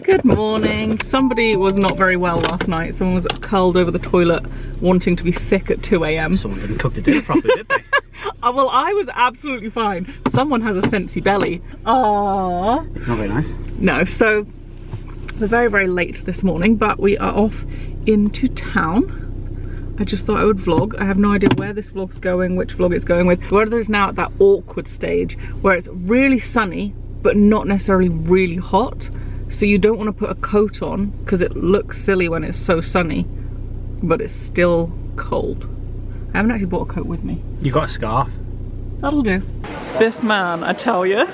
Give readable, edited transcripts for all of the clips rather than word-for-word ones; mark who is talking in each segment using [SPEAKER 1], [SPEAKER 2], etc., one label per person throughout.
[SPEAKER 1] Good morning. Somebody was not very well last night. Someone was curled over the toilet wanting to be sick at 2 AM.
[SPEAKER 2] Someone didn't cook the dinner properly, did they?
[SPEAKER 1] Well, I was absolutely fine. Someone has a sensey belly. Aww.
[SPEAKER 2] It's not very nice.
[SPEAKER 1] No, so we're very, very late this morning, but we are off into town. I just thought I would vlog. I have no idea where this vlog's going, which vlog it's going with. The weather is now at that awkward stage where it's really sunny, but not necessarily really hot. So you don't want to put a coat on because it looks silly when it's so sunny, but it's still cold. I haven't actually brought a coat with me.
[SPEAKER 2] You got a scarf?
[SPEAKER 1] That'll do. This man, I tell you.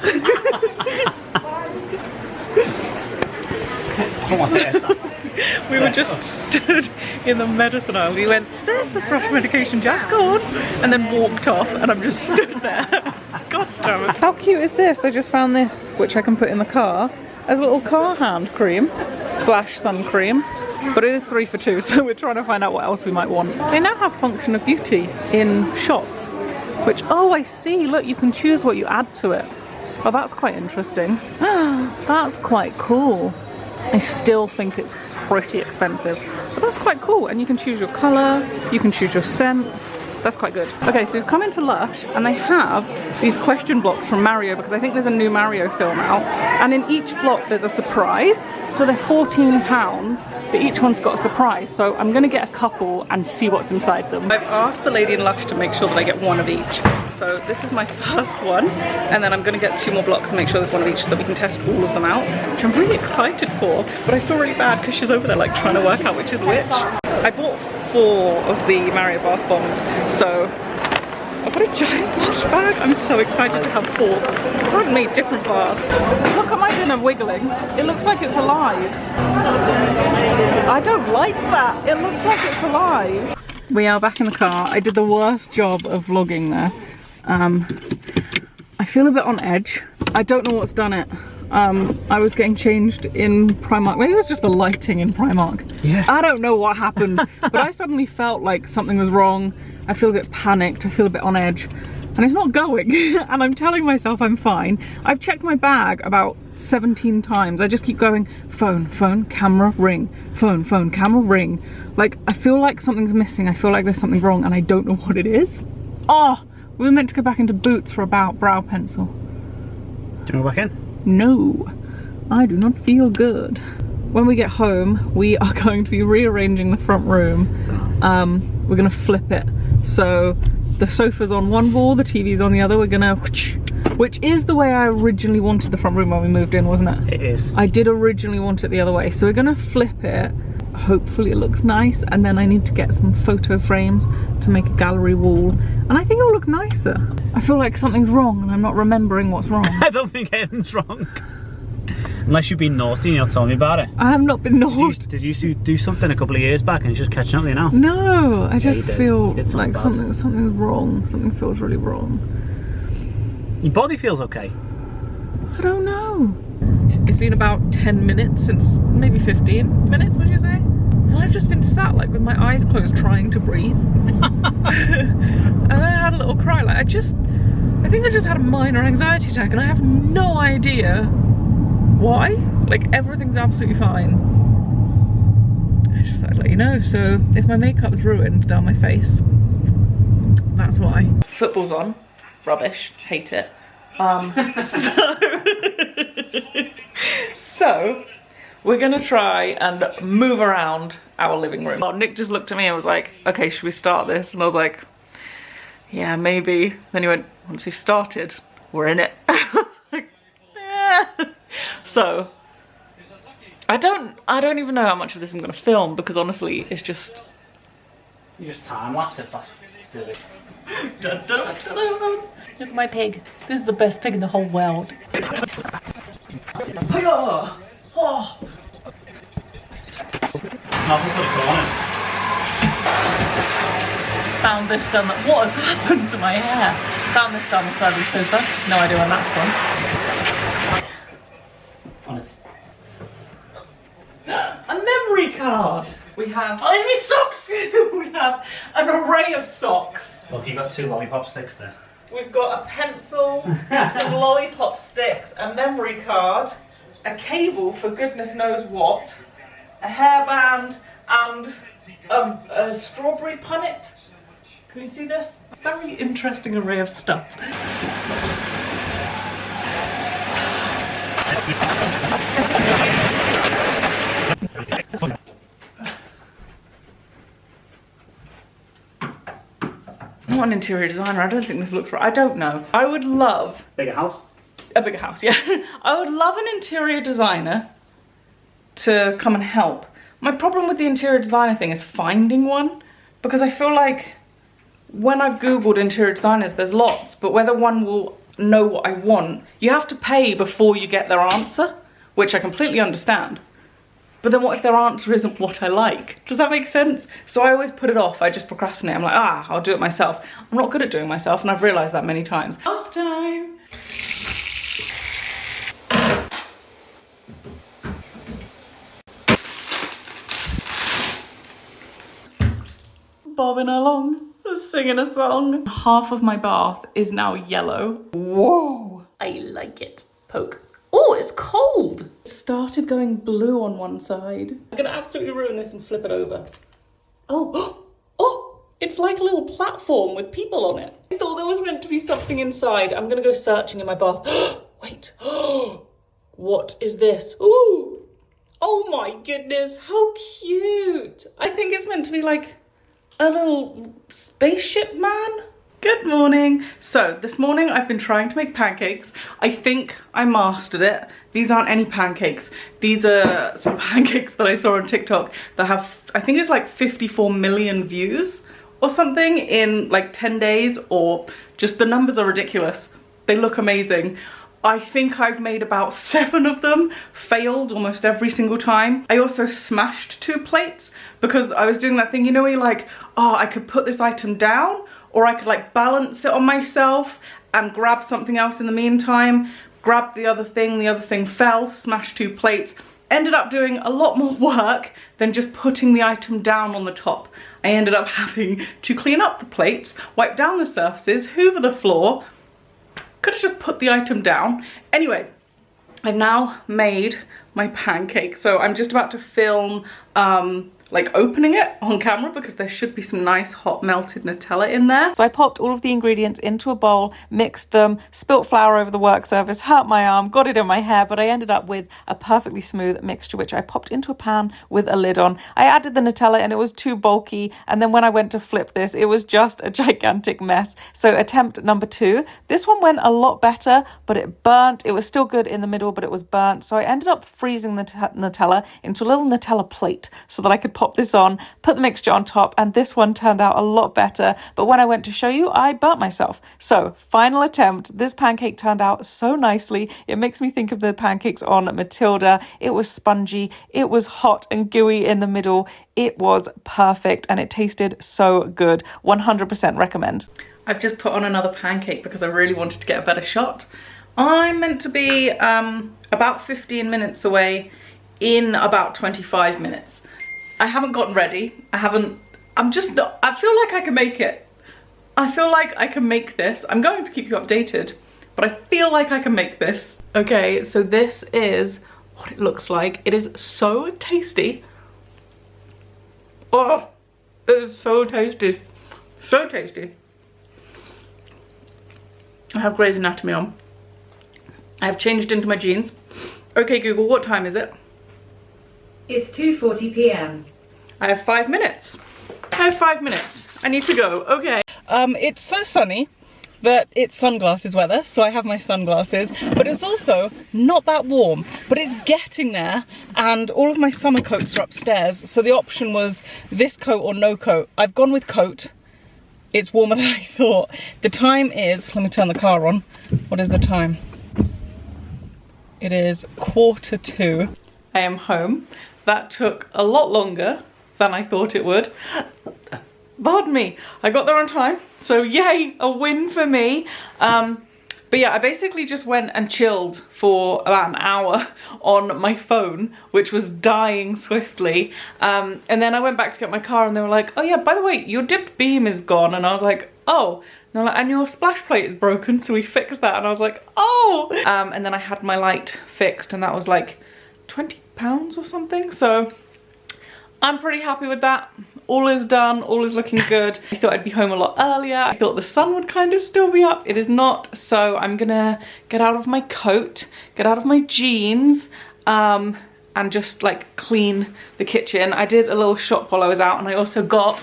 [SPEAKER 1] We were just stood in the medicine aisle. We went, there's the thrush medication, Jack, go on. And then walked off, and I'm just stood there. God damn it. How cute is this? I just found this, which I can put in the car as a little car hand cream slash sun cream. But it is 3 for 2, so we're trying to find out what else we might want. They now have function of beauty in shops, which, oh, I see, look, you can choose what you add to it. Oh, that's quite interesting. That's quite cool. I still think it's pretty expensive, but that's quite cool. And you can choose your colour, you can choose your scent. That's quite good. Okay, so we've come into Lush and they have these question blocks from Mario, because I think there's a new Mario film out. And in each block there's a surprise. So they're £14, but each one's got a surprise. So I'm gonna get a couple and see what's inside them. I've asked the lady in Lush to make sure that I get one of each. So this is my first one, and then I'm gonna get 2 more blocks and make sure there's one of each so that we can test all of them out, which I'm really excited for. But I feel really bad because she's over there like trying to work out which is which. I bought 4 of the Mario bath bombs, so I've got a giant Lush bag. I'm so excited to have 4. I've made different baths. Look at my dinner wiggling. It looks like it's alive. I don't like that. It looks like it's alive. We are back in the car. I did the worst job of vlogging there. I feel a bit on edge. I don't know what's done it. I was getting changed in Primark. Maybe it was just the lighting in Primark.
[SPEAKER 2] Yeah.
[SPEAKER 1] I don't know what happened, but I suddenly felt like something was wrong. I feel a bit panicked. I feel a bit on edge. And it's not going. And I'm telling myself I'm fine. I've checked my bag about 17 times. I just keep going, phone, phone, camera, ring. Phone, phone, camera, ring. Like, I feel like something's missing. I feel like there's something wrong and I don't know what it is. Oh, we were meant to go back into Boots for a brow pencil.
[SPEAKER 2] Do you want to go back in?
[SPEAKER 1] No, I do not feel good. When we get home, we are going to be rearranging the front room. We're gonna flip it. So the sofa's on one wall, the TV's on the other. We're gonna, which is the way I originally wanted the front room when we moved in, wasn't it?
[SPEAKER 2] It is. I
[SPEAKER 1] did originally want it the other way. So we're gonna flip it. Hopefully it looks nice, and then I need to get some photo frames to make a gallery wall, and I think it'll look nicer. I feel like something's wrong and I'm not remembering what's wrong.
[SPEAKER 2] I don't think anything's wrong. Unless you've been naughty and you'll tell me about it.
[SPEAKER 1] I have not been naughty.
[SPEAKER 2] Did you do something a couple of years back and it's just catching up with you now?
[SPEAKER 1] No, I just feel like
[SPEAKER 2] something's
[SPEAKER 1] wrong. Something feels really wrong.
[SPEAKER 2] Your body feels okay?
[SPEAKER 1] I don't know. It's been about 10 minutes since, maybe 15 minutes, would you say? And I've just been sat like with my eyes closed trying to breathe. And I had a little cry, like I think I just had a minor anxiety attack and I have no idea why. Like, everything's absolutely fine. I just thought I'd let you know. So if my makeup's ruined down my face, that's why. Football's on. Rubbish. Hate it. So we're gonna try and move around our living room. Nick just looked at me and was like, okay, should we start this? And I was like, yeah, maybe. Then he went, once we've started, we're in it. Like, yeah. So I don't even know how much of this I'm gonna film, because honestly it's just,
[SPEAKER 2] you just time lapse it, that's still it.
[SPEAKER 1] Dun, dun, dun, dun. Look at my pig. This is the best pig in the whole world. Oh. Found this down the, what has happened to my hair? Found this down the side of the sofa. No idea when that's from.
[SPEAKER 2] On its...
[SPEAKER 1] A memory card! We have, oh, there's me socks! We have an array of socks.
[SPEAKER 2] Look, you got 2 lollipop sticks there.
[SPEAKER 1] We've got a pencil, some lollipop sticks, a memory card, a cable for goodness knows what, a hairband, and a strawberry punnet. Can you see this? A very interesting array of stuff. I'm not an interior designer, I don't think this looks right. I don't know. I would love...
[SPEAKER 2] Bigger house?
[SPEAKER 1] A bigger house, yeah. I would love an interior designer to come and help. My problem with the interior designer thing is finding one, because I feel like when I've Googled interior designers, there's lots, but whether one will know what I want, you have to pay before you get their answer, which I completely understand. But then what if their answer isn't what I like? Does that make sense? So I always put it off, I just procrastinate. I'm like, I'll do it myself. I'm not good at doing myself, and I've realized that many times. Bath time. Bobbing along, singing a song. Half of my bath is now yellow. Whoa, I like it. Poke. Oh, it's cold. It started going blue on one side. I'm gonna absolutely ruin this and flip it over. Oh, oh, it's like a little platform with people on it. I thought there was meant to be something inside. I'm gonna go searching in my bath. Wait, what is this? Ooh, oh my goodness, how cute. I think it's meant to be like a little spaceship man. Good morning. So this morning I've been trying to make pancakes. I think I mastered it. These aren't any pancakes. These are some pancakes that I saw on TikTok that have, I think it's like 54 million views or something in like 10 days, or just the numbers are ridiculous. They look amazing. I think I've made about 7 of them, failed almost every single time. I also smashed 2 plates because I was doing that thing, you know, where you're like, oh, I could put this item down, or I could like balance it on myself and grab something else in the meantime. Grabbed the other thing fell, smashed 2 plates. Ended up doing a lot more work than just putting the item down on the top. I ended up having to clean up the plates, wipe down the surfaces, hoover the floor. Could have just put the item down. Anyway, I've now made my pancake. So I'm just about to film like opening it on camera because there should be some nice hot melted Nutella in there. So I popped all of the ingredients into a bowl, mixed them, spilt flour over the work surface, hurt my arm, got it in my hair, but I ended up with a perfectly smooth mixture, which I popped into a pan with a lid on. I added the Nutella and it was too bulky. And then when I went to flip this, it was just a gigantic mess. So attempt number 2. This one went a lot better, but it burnt. It was still good in the middle, but it was burnt. So I ended up freezing the Nutella into a little Nutella plate so that I could pop this on, put the mixture on top, and this one turned out a lot better. But when I went to show you, I burnt myself. So final attempt. This pancake turned out so nicely. It makes me think of the pancakes on Matilda. It was spongy. It was hot and gooey in the middle. It was perfect and it tasted so good. 100% recommend. I've just put on another pancake because I really wanted to get a better shot. I'm meant to be about 15 minutes away in about 25 minutes. I haven't gotten ready. I feel like I can make it. I feel like I can make this. I'm going to keep you updated, but I feel like I can make this. Okay, so this is what it looks like. It is so tasty. Oh, it is so tasty. So tasty. I have Grey's Anatomy on. I have changed into my jeans. Okay, Google, what time is it?
[SPEAKER 3] It's 2:40 p.m.
[SPEAKER 1] I have 5 minutes. I have 5 minutes. I need to go. Okay. It's so sunny that it's sunglasses weather, so I have my sunglasses, but it's also not that warm, but it's getting there, and all of my summer coats are upstairs, so the option was this coat or no coat. I've gone with coat. It's warmer than I thought. The time is, let me turn the car on. What is the time? It is 1:45. I am home. That took a lot longer than I thought it would. Pardon me, I got there on time, so yay, a win for me. But yeah, I basically just went and chilled for about an hour on my phone, which was dying swiftly. And then I went back to get my car and they were like, oh yeah, by the way, your dipped beam is gone. And I was like, oh. And they're like, and your splash plate is broken, so we fixed that. And I was like, oh. And then I had my light fixed and that was like £20 or something. So I'm pretty happy with that. All is done, all is looking good. I thought I'd be home a lot earlier. I thought the sun would kind of still be up. It is not, so I'm gonna get out of my coat, get out of my jeans, and just like clean the kitchen. I did a little shop while I was out, and I also got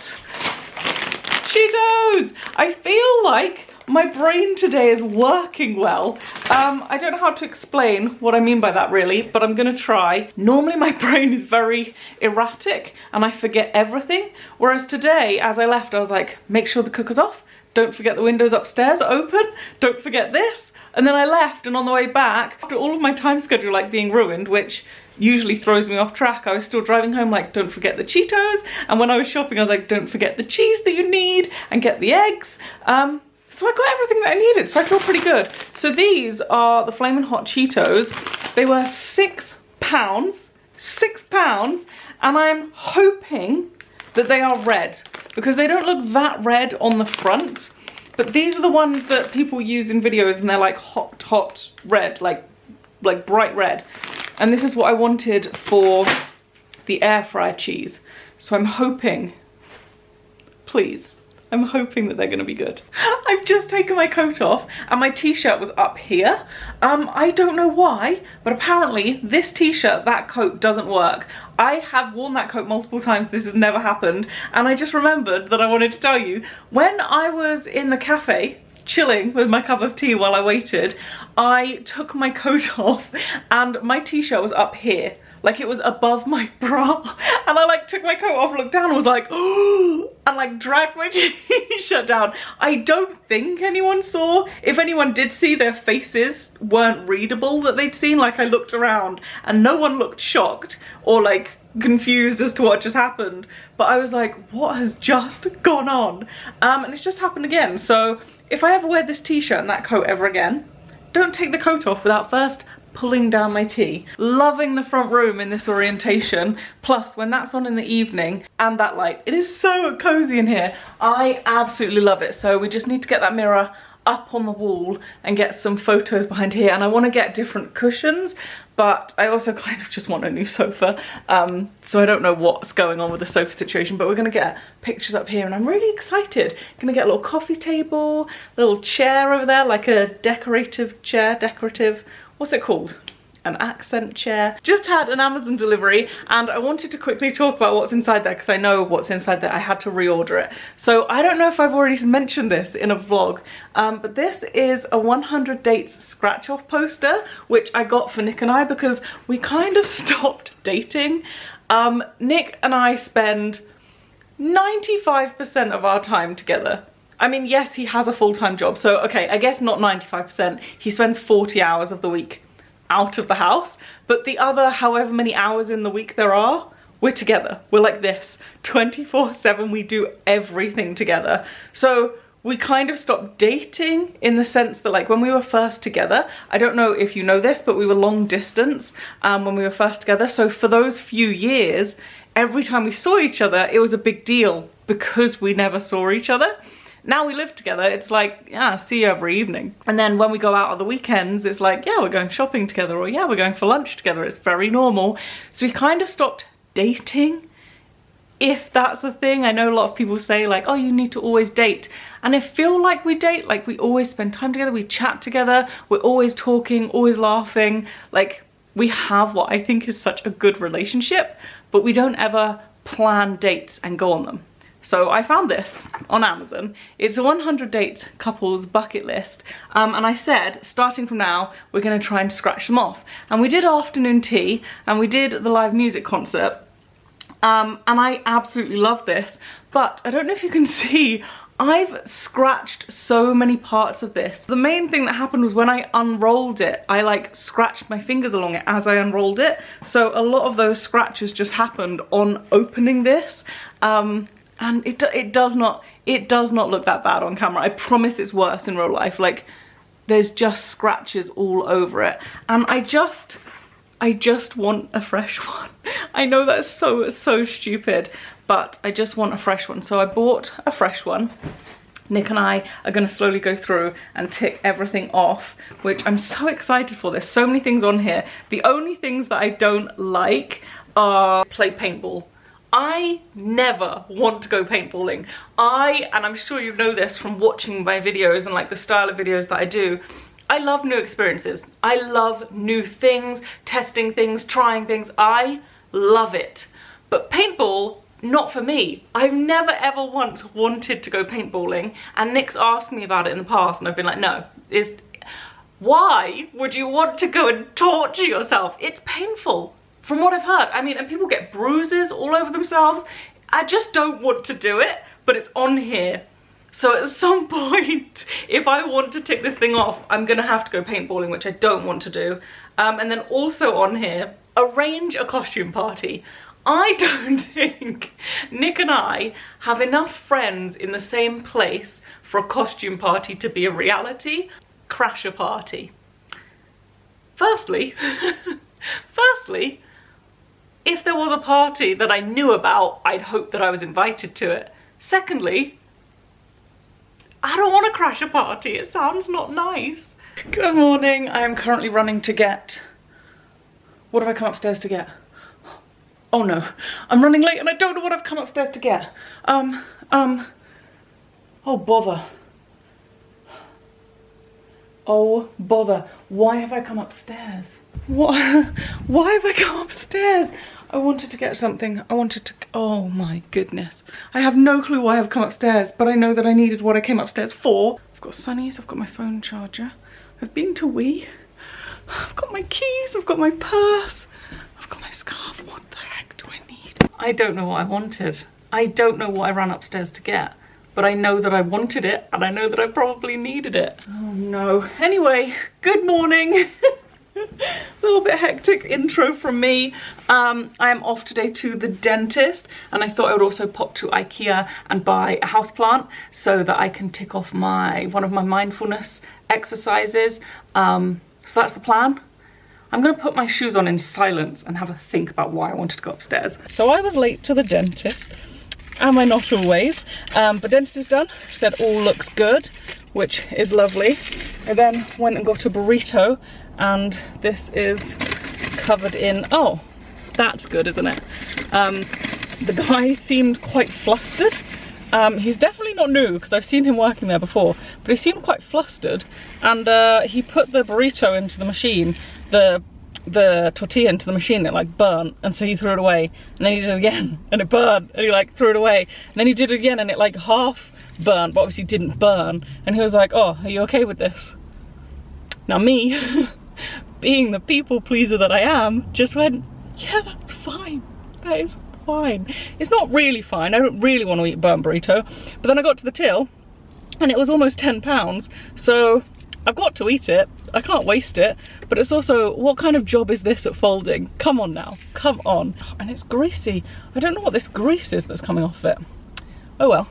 [SPEAKER 1] Cheetos! I feel like my brain today is working well. I don't know how to explain what I mean by that really, but I'm gonna try. Normally my brain is very erratic and I forget everything, whereas today as I left I was like, make sure the cooker's off, don't forget the windows upstairs are open, don't forget this. And then I left, and on the way back, after all of my time schedule like being ruined, which usually throws me off track, I was still driving home like, don't forget the Cheetos. And when I was shopping I was like, don't forget the cheese that you need and get the eggs. So I got everything that I needed, so I feel pretty good. So these are the Flamin' Hot Cheetos. They were £6, £6, and I'm hoping that they are red, because they don't look that red on the front, but these are the ones that people use in videos and they're like hot red, like bright red. And this is what I wanted for the air fryer cheese. So I'm hoping, please, I'm hoping that they're gonna be good. I've just taken my coat off and my t-shirt was up here. I don't know why, but apparently this t-shirt, that coat doesn't work. I have worn that coat multiple times, this has never happened. And I just remembered that I wanted to tell you, when I was in the cafe, chilling with my cup of tea while I waited, I took my coat off and my t-shirt was up here. Like it was above my bra, and I like took my coat off, looked down and was like, oh, and like dragged my t-shirt down. I don't think anyone saw. If anyone did see, their faces weren't readable that they'd seen. Like I looked around and no one looked shocked or like confused as to what just happened. But I was like, what has just gone on? And it's just happened again. So if I ever wear this t-shirt and that coat ever again, don't take the coat off without first pulling down my tea. Loving the front room in this orientation, plus when that's on in the evening and that light, it is so cozy in here. I absolutely love it. So we just need to get that mirror up on the wall and get some photos behind here, and I want to get different cushions, but I also kind of just want a new sofa, so I don't know what's going on with the sofa situation, but we're gonna get pictures up here and I'm really excited. Gonna get a little coffee table, a little chair over there, like a decorative chair, what's it called? An accent chair. Just had an Amazon delivery and I wanted to quickly talk about what's inside there because I know what's inside there. I had to reorder it. So I don't know if I've already mentioned this in a vlog, but this is a 100 Dates scratch off poster, which I got for Nick and I because we kind of stopped dating. Nick and I spend 95% of our time together. I mean, yes, he has a full-time job, so okay, I guess not 95%. He spends 40 hours of the week out of the house, but the other however many hours in the week there are, we're together. We're like this 24/7. We do everything together. So we kind of stopped dating in the sense that like when we were first together, I don't know if you know this, but we were long distance when we were first together. So for those few years, every time we saw each other, it was a big deal because we never saw each other. Now we live together, it's like, yeah, see you every evening. And then when we go out on the weekends, it's like, yeah, we're going shopping together, or yeah, we're going for lunch together. It's very normal. So we kind of stopped dating, if that's a thing. I know a lot of people say like, oh, you need to always date. And I feel like we date, like we always spend time together, we chat together, we're always talking, always laughing. Like we have what I think is such a good relationship, but we don't ever plan dates and go on them. So I found this on Amazon. It's a 100 Dates couples bucket list. And I said, starting from now, we're gonna try and scratch them off. And we did afternoon tea and we did the live music concert. And I absolutely love this, but I don't know if you can see, I've scratched so many parts of this. The main thing that happened was when I unrolled it, I like scratched my fingers along it as I unrolled it. So a lot of those scratches just happened on opening this. And it does not look that bad on camera. I promise it's worse in real life. Like there's just scratches all over it. And I just want a fresh one. I know that's so stupid, but I just want a fresh one. So I bought a fresh one. Nick and I are going to slowly go through and tick everything off, which I'm so excited for. There's so many things on here. The only things that I don't like are play paintball. I never want to go paintballing. And I'm sure you know this from watching my videos and like the style of videos that I do, I love new experiences. I love new things, testing things, trying things. I love it. But paintball, not for me. I've never ever once wanted to go paintballing, and Nick's asked me about it in the past and I've been like, no. Why would you want to go and torture yourself? It's painful, from what I've heard. I mean, and people get bruises all over themselves. I just don't want to do it, but it's on here. So at some point, if I want to tick this thing off, I'm gonna have to go paintballing, which I don't want to do. And then also on here, arrange a costume party. I don't think Nick and I have enough friends in the same place for a costume party to be a reality. Crash a party. Firstly, if there was a party that I knew about, I'd hope that I was invited to it. Secondly, I don't want to crash a party. It sounds not nice. Good morning. I am currently running to get... What have I come upstairs to get? Oh no, I'm running late and I don't know what I've come upstairs to get. Oh bother. Oh bother. Why have I come upstairs? What? Why have I come upstairs? I wanted to get something. Oh my goodness. I have no clue why I've come upstairs, but I know that I needed what I came upstairs for. I've got sunnies, I've got my phone charger. I've been to Wee. I've got my keys, I've got my purse. I've got my scarf. What the heck do I need? I don't know what I wanted. I don't know what I ran upstairs to get, but I know that I wanted it and I know that I probably needed it. Oh no. Anyway, good morning. A little bit hectic intro from me. I am off today to the dentist, and I thought I would also pop to Ikea and buy a houseplant so that I can tick off one of my mindfulness exercises. So that's the plan. I'm gonna put my shoes on in silence and have a think about why I wanted to go upstairs. So I was late to the dentist. Am I not always? But dentist is done. She said all looks good, which is lovely. I then went and got a burrito, and this is covered in, oh, that's good, isn't it? The guy seemed quite flustered. He's definitely not new because I've seen him working there before, but he seemed quite flustered, and he put the burrito into the machine, the tortilla into the machine, and it like burnt, and so he threw it away, and then he did it again and it burned, and he like threw it away, and then he did it again and it like half burned but obviously didn't burn, and he was like, oh, are you okay with this? Now me, being the people pleaser that I am, just went, yeah, that's fine, that is fine. It's not really fine, I don't really want to eat burnt burrito, but then I got to the till and it was almost £10, so I've got to eat it. I can't waste it, but it's also, what kind of job is this at folding? Come on now, come on. And it's greasy. I don't know what this grease is that's coming off it. Oh well.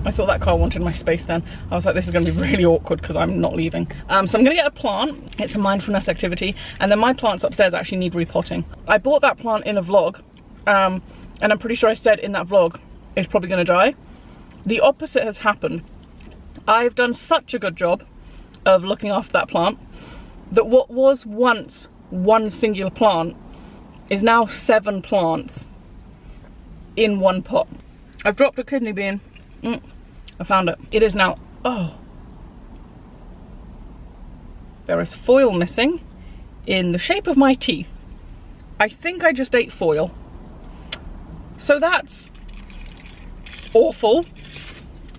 [SPEAKER 1] I thought that car wanted my space then. I was like, this is gonna be really awkward because I'm not leaving. So I'm gonna get a plant. It's a mindfulness activity. And then my plants upstairs actually need repotting. I bought that plant in a vlog, and I'm pretty sure I said in that vlog, it's probably gonna die. The opposite has happened. I've done such a good job of looking after that plant that what was once one singular plant is now 7 plants in one pot. I've dropped a kidney bean. I found it. It is now, oh. There is foil missing in the shape of my teeth. I think I just ate foil. So that's awful.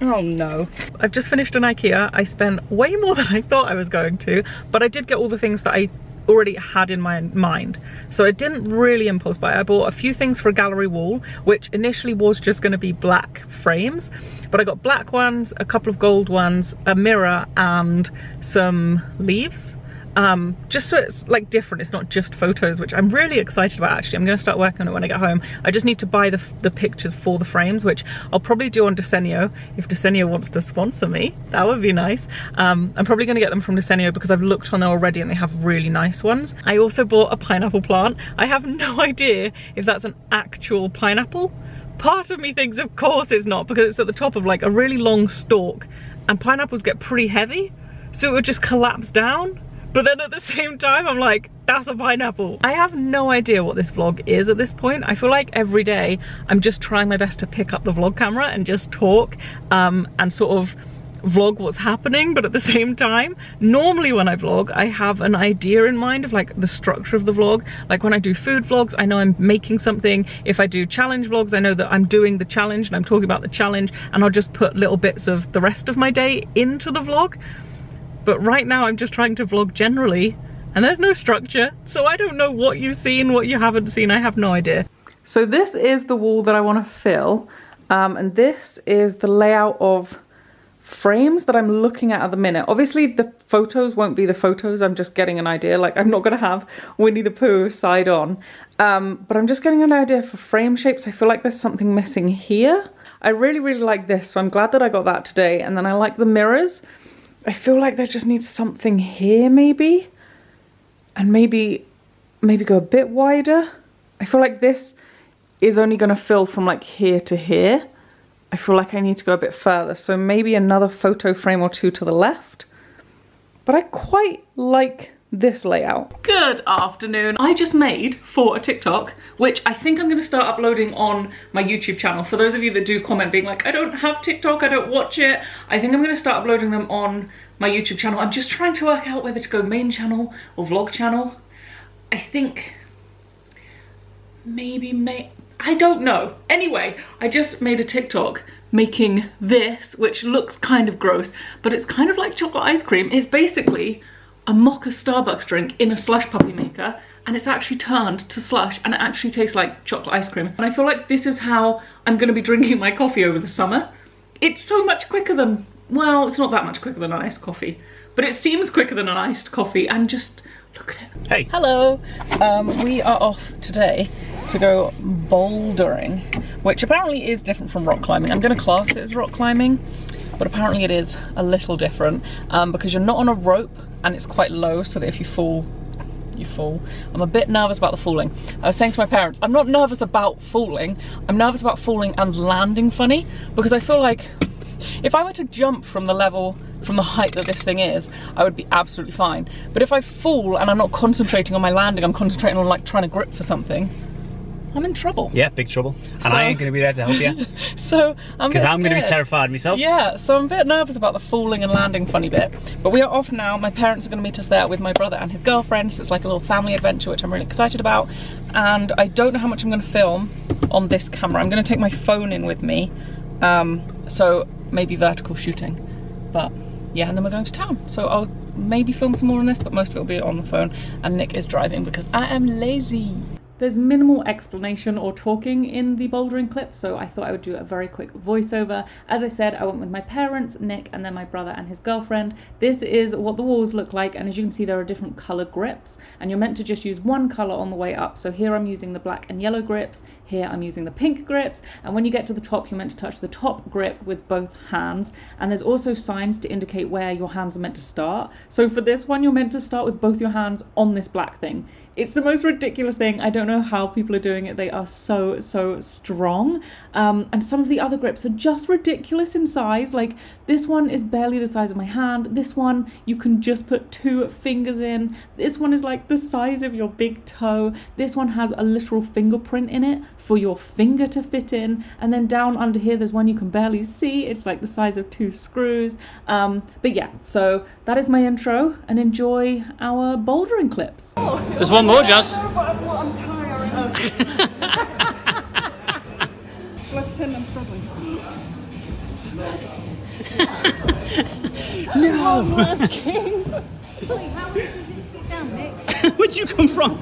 [SPEAKER 1] Oh no. I've just finished an Ikea. I spent way more than I thought I was going to, but I did get all the things that I already had in my mind. So I didn't really impulse buy. I bought a few things for a gallery wall, which initially was just going to be black frames, but I got black ones, a couple of gold ones, a mirror and some leaves. Just so it's like different, it's not just photos, which I'm really excited about actually. I'm going to start working on it when I get home. I just need to buy the pictures for the frames, which I'll probably do on Desenio. If Desenio wants to sponsor me, that would be nice. I'm probably going to get them from Desenio because I've looked on there already and they have really nice ones. I also bought a pineapple plant. I have no idea if that's an actual pineapple, part of me thinks of course it's not, because it's at the top of like a really long stalk and pineapples get pretty heavy, so it would just collapse down. But then at the same time, I'm like, that's a pineapple. I have no idea what this vlog is at this point. I feel like every day I'm just trying my best to pick up the vlog camera and just talk and sort of vlog what's happening, but at the same time, normally when I vlog, I have an idea in mind of like the structure of the vlog. Like when I do food vlogs, I know I'm making something. If I do challenge vlogs, I know that I'm doing the challenge and I'm talking about the challenge, and I'll just put little bits of the rest of my day into the vlog. But right now I'm just trying to vlog generally, and there's no structure, so I don't know what you've seen, what you haven't seen. I have no idea. So this is the wall that I want to fill, and this is the layout of frames that I'm looking at the minute. Obviously the photos won't be the photos, I'm just getting an idea. Like I'm not gonna have Winnie the Pooh side on, but I'm just getting an idea for frame shapes. I feel like there's something missing here. I really like this, so I'm glad that I got that today. And then I like the mirrors. I feel like there just needs something here maybe, and maybe go a bit wider. I feel like this is only gonna fill from like here to here. I feel like I need to go a bit further, so maybe another photo frame or two to the left. But I quite like this layout. Good afternoon. I just made for a TikTok, which I think I'm going to start uploading on my YouTube channel. For those of you that do comment being like, I don't have TikTok, I don't watch it, I think I'm going to start uploading them on my YouTube channel. I'm just trying to work out whether to go main channel or vlog channel. I think maybe I don't know. Anyway, I just made a TikTok making this, which looks kind of gross, but it's kind of like chocolate ice cream. It's basically a mocha Starbucks drink in a slush puppy maker, and it's actually turned to slush, and it actually tastes like chocolate ice cream. And I feel like this is how I'm going to be drinking my coffee over the summer. It's so much quicker than, well, it's not that much quicker than an iced coffee, but it seems quicker than an iced coffee, and just look at it.
[SPEAKER 2] Hey.
[SPEAKER 1] Hello. We are off today to go bouldering, which apparently is different from rock climbing. I'm going to class it as rock climbing, but apparently it is a little different because you're not on a rope and it's quite low, so that if you fall, you fall. I'm a bit nervous about the falling. I was saying to my parents, I'm not nervous about falling, I'm nervous about falling and landing funny, because I feel like if I were to jump from the level, from the height that this thing is, I would be absolutely fine. But if I fall and I'm not concentrating on my landing, I'm concentrating on like trying to grip for something, I'm in trouble.
[SPEAKER 2] Yeah, big trouble. And I ain't going to be there to help you.
[SPEAKER 1] So I'm
[SPEAKER 2] because I'm going to be terrified myself.
[SPEAKER 1] Yeah, so I'm a bit nervous about the falling and landing funny bit. But we are off now. My parents are going to meet us there with my brother and his girlfriend, so it's like a little family adventure, which I'm really excited about. And I don't know how much I'm going to film on this camera. I'm going to take my phone in with me, so maybe vertical shooting. But yeah, and then we're going to town. So I'll maybe film some more on this, but most of it will be on the phone. And Nick is driving because I am lazy. There's minimal explanation or talking in the bouldering clip, so I thought I would do a very quick voiceover. As I said, I went with my parents, Nick, and then my brother and his girlfriend. This is what the walls look like, and as you can see, there are different color grips, and you're meant to just use one color on the way up. So here I'm using the black and yellow grips, here I'm using the pink grips, and when you get to the top, you're meant to touch the top grip with both hands, and there's also signs to indicate where your hands are meant to start. So for this one, you're meant to start with both your hands on this black thing. It's the most ridiculous thing. I don't know how people are doing it. They are so strong. And some of the other grips are just ridiculous in size. Like this one is barely the size of my hand. This one, you can just put 2 fingers in. This one is like the size of your big toe. This one has a literal fingerprint in it for your finger to fit in. And then down under here, there's one you can barely see. It's like the size of 2 screws. But yeah, so that is my intro, and enjoy our bouldering clips.
[SPEAKER 2] There's one more, Jazz.
[SPEAKER 1] I'm tired. Let's pretend I'm struggling.
[SPEAKER 2] No!
[SPEAKER 4] Wait, how easy is it to get down, Nick?
[SPEAKER 2] Where'd you come from?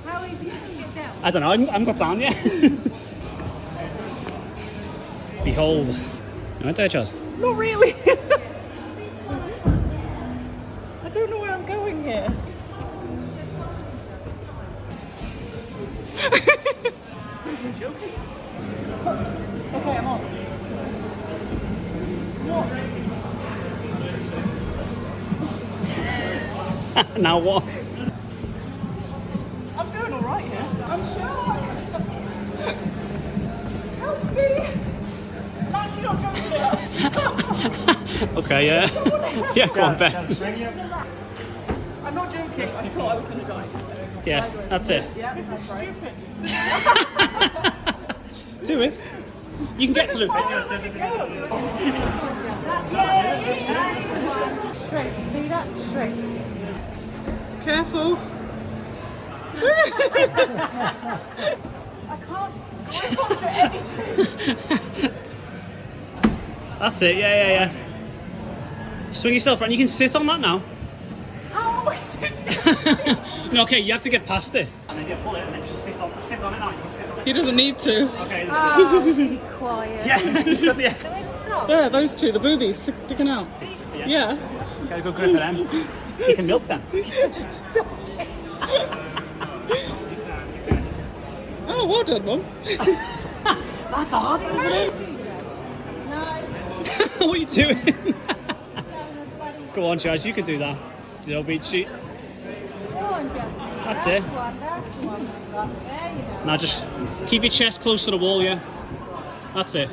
[SPEAKER 4] How easy is it to get down?
[SPEAKER 2] I don't know, I haven't got down yet. Behold. Right there, Jazz.
[SPEAKER 1] Not really. I don't know where I'm going here. You're joking? Okay, I'm on. What?
[SPEAKER 2] Now what?
[SPEAKER 1] I'm doing alright here. I'm sure. I'm actually not joking.
[SPEAKER 2] Okay, yeah. Yeah, go on, Ben.
[SPEAKER 1] I'm not joking. I thought I was going to die.
[SPEAKER 2] Yeah, that's it.
[SPEAKER 1] This is stupid.
[SPEAKER 2] Do it. You can get to it.
[SPEAKER 4] Straight. See that? Straight.
[SPEAKER 1] Careful.
[SPEAKER 4] I can't do anything.
[SPEAKER 2] That's it, yeah. Swing yourself around. You can sit on that now.
[SPEAKER 1] How am I sitting?
[SPEAKER 2] No, okay, you have to get past it. And then you pull it and then just sit on it now. You can sit on it.
[SPEAKER 1] He doesn't need to.
[SPEAKER 2] Okay.
[SPEAKER 4] Oh, be quiet.
[SPEAKER 2] Yeah, he's got the...
[SPEAKER 1] There, those two, the boobies sticking out. Yeah.
[SPEAKER 2] Got a good grip of them. You can milk them.
[SPEAKER 1] Oh, well done, Mum.
[SPEAKER 2] That's hard, isn't it? What are you doing? Go on, Jazz, you can do that. Don't be cheat. That's it. Now just keep your chest close to the wall, yeah? That's it.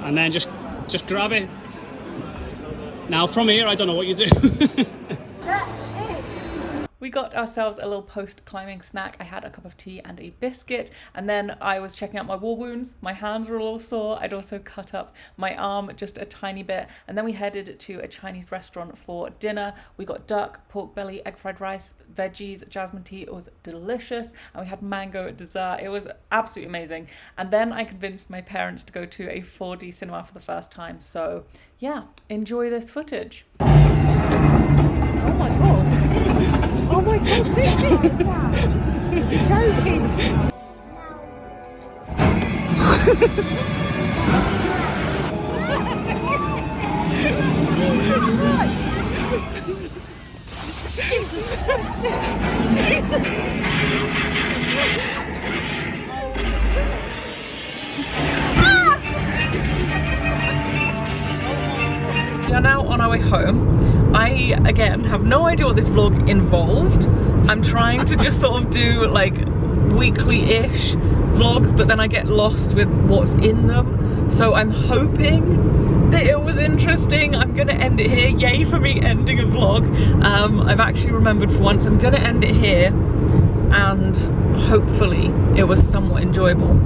[SPEAKER 2] And then just grab it. Now from here, I don't know what you do.
[SPEAKER 1] We got ourselves a little post-climbing snack. I had a cup of tea and a biscuit, and then I was checking out my war wounds. My hands were a little sore. I'd also cut up my arm just a tiny bit, and then we headed to a Chinese restaurant for dinner. We got duck, pork belly, egg fried rice, veggies, jasmine tea. It was delicious, and we had mango dessert. It was absolutely amazing. And then I convinced my parents to go to a 4D cinema for the first time. So yeah, enjoy this footage. Oh my god. Oh my god, you're joking! We are now on our way home. I, again, have no idea what this vlog involved. I'm trying to just sort of do like weekly-ish vlogs, but then I get lost with what's in them. So I'm hoping that it was interesting. I'm gonna end it here. Yay for me ending a vlog. I've actually remembered for once. I'm gonna end it here, and hopefully it was somewhat enjoyable.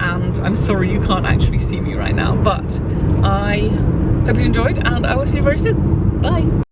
[SPEAKER 1] And I'm sorry you can't actually see me right now, but I hope you enjoyed, and I will see you very soon. Bye.